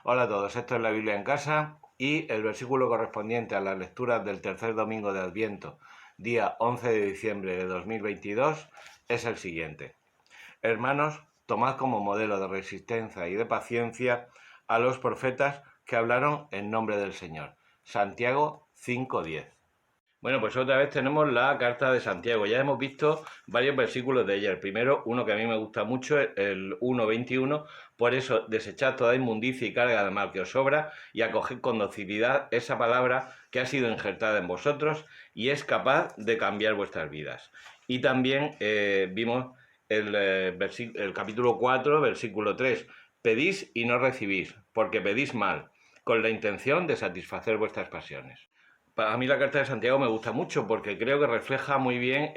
Hola a todos, esto es la Biblia en casa y el versículo correspondiente a las lecturas del tercer domingo de Adviento, día 11 de diciembre de 2022, es el siguiente. Hermanos, tomad como modelo de resistencia y de paciencia a los profetas que hablaron en nombre del Señor. Santiago 5:10. Bueno, pues otra vez tenemos la carta de Santiago. Ya hemos visto varios versículos de ella. El primero, uno que a mí me gusta mucho, el 1:21. Por eso, desechad toda inmundicia y carga de mal que os sobra y acoged con docilidad esa palabra que ha sido injertada en vosotros y es capaz de cambiar vuestras vidas. Y también vimos el capítulo 4, versículo 3. Pedís y no recibís, porque pedís mal, con la intención de satisfacer vuestras pasiones. A mí la Carta de Santiago me gusta mucho porque creo que refleja muy bien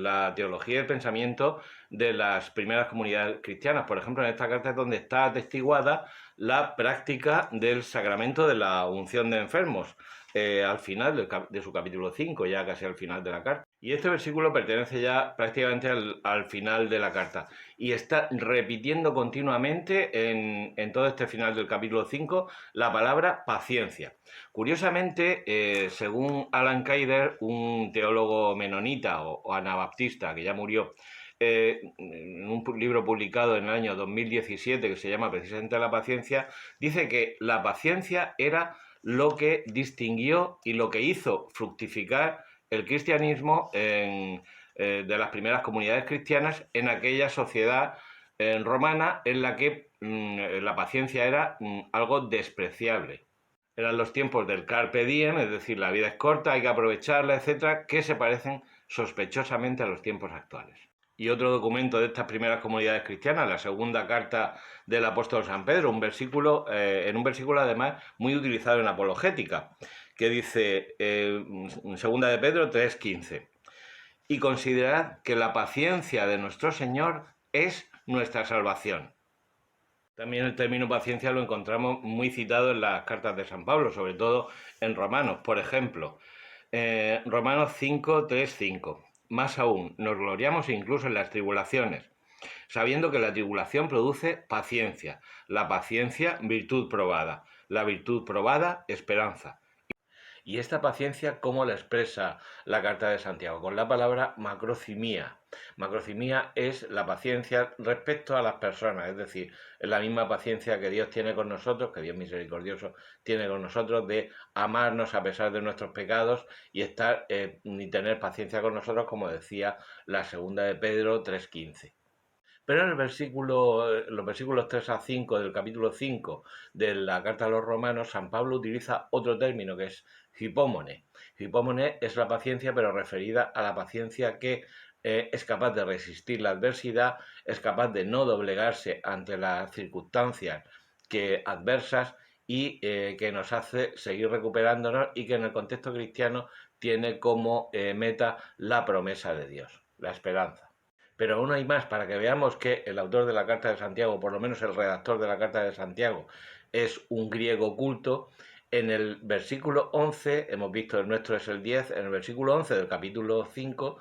la teología y el pensamiento de las primeras comunidades cristianas. Por ejemplo, en esta carta es donde está atestiguada la práctica del sacramento de la unción de enfermos, al final de su capítulo 5, ya casi al final de la carta. Y este versículo pertenece ya prácticamente al final de la carta y está repitiendo continuamente en todo este final del capítulo 5 la palabra paciencia. Curiosamente, según Alan Kayder, un teólogo menonita o anabaptista que ya murió, en un libro publicado en el año 2017 que se llama precisamente La paciencia, dice que la paciencia era lo que distinguió y lo que hizo fructificar el cristianismo de las primeras comunidades cristianas en aquella sociedad romana en la que la paciencia era algo despreciable. Eran los tiempos del carpe diem, es decir, la vida es corta, hay que aprovecharla, etcétera, que se parecen sospechosamente a los tiempos actuales. Y otro documento de estas primeras comunidades cristianas, la segunda carta del apóstol San Pedro, en un versículo además muy utilizado en apologética, que dice, segunda de Pedro 3:15, y considerad que la paciencia de nuestro Señor es nuestra salvación. También el término paciencia lo encontramos muy citado en las cartas de San Pablo, sobre todo en Romanos. Por ejemplo, Romanos 5:3-5. Más aún, nos gloriamos incluso en las tribulaciones, sabiendo que la tribulación produce paciencia, la paciencia virtud probada, la virtud probada esperanza. Y esta paciencia, ¿cómo la expresa la carta de Santiago? Con la palabra macrocimía. Macrocimía es la paciencia respecto a las personas, es decir, es la misma paciencia que Dios tiene con nosotros, que Dios misericordioso tiene con nosotros, de amarnos a pesar de nuestros pecados y y tener paciencia con nosotros, como decía la segunda de Pedro 3:15. Pero en los versículos 3-5 del capítulo 5 de la carta a los romanos, San Pablo utiliza otro término que es hipómone. Hipómone es la paciencia, pero referida a la paciencia que es capaz de resistir la adversidad, es capaz de no doblegarse ante las circunstancias adversas y que nos hace seguir recuperándonos y que en el contexto cristiano tiene como meta la promesa de Dios, la esperanza. Pero aún hay más, para que veamos que el autor de la Carta de Santiago, por lo menos el redactor de la Carta de Santiago, es un griego culto. En el versículo 11, hemos visto el nuestro es el 10, en el versículo 11 del capítulo 5,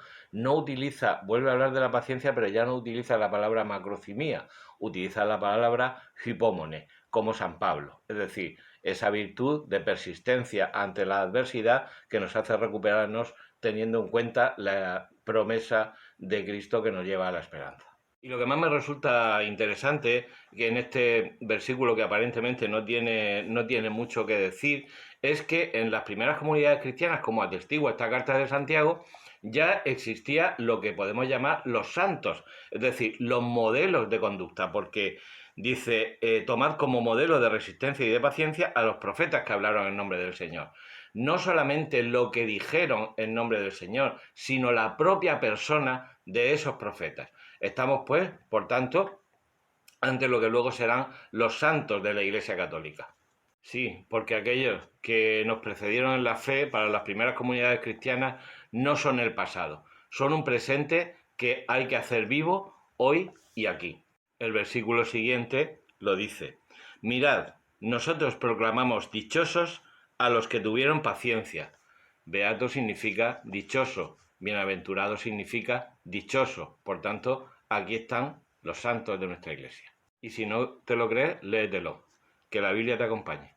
vuelve a hablar de la paciencia, pero ya no utiliza la palabra macrocimía, utiliza la palabra hipómone, como San Pablo. Es decir, esa virtud de persistencia ante la adversidad que nos hace recuperarnos teniendo en cuenta la promesa de Cristo que nos lleva a la esperanza. Y lo que más me resulta interesante, que en este versículo que aparentemente no tiene mucho que decir, es que en las primeras comunidades cristianas, como atestigua esta carta de Santiago, ya existía lo que podemos llamar los santos, es decir, los modelos de conducta, porque dice, tomad como modelo de resistencia y de paciencia a los profetas que hablaron en nombre del Señor. No solamente lo que dijeron en nombre del Señor, sino la propia persona de esos profetas. Estamos, pues, por tanto, ante lo que luego serán los santos de la Iglesia Católica. Sí, porque aquellos que nos precedieron en la fe para las primeras comunidades cristianas no son el pasado, son un presente que hay que hacer vivo hoy y aquí. El versículo siguiente lo dice: mirad, nosotros proclamamos dichosos a los que tuvieron paciencia. Beato significa dichoso, bienaventurado significa dichoso. Por tanto, aquí están los santos de nuestra iglesia. Y si no te lo crees, léetelo. Que la Biblia te acompañe.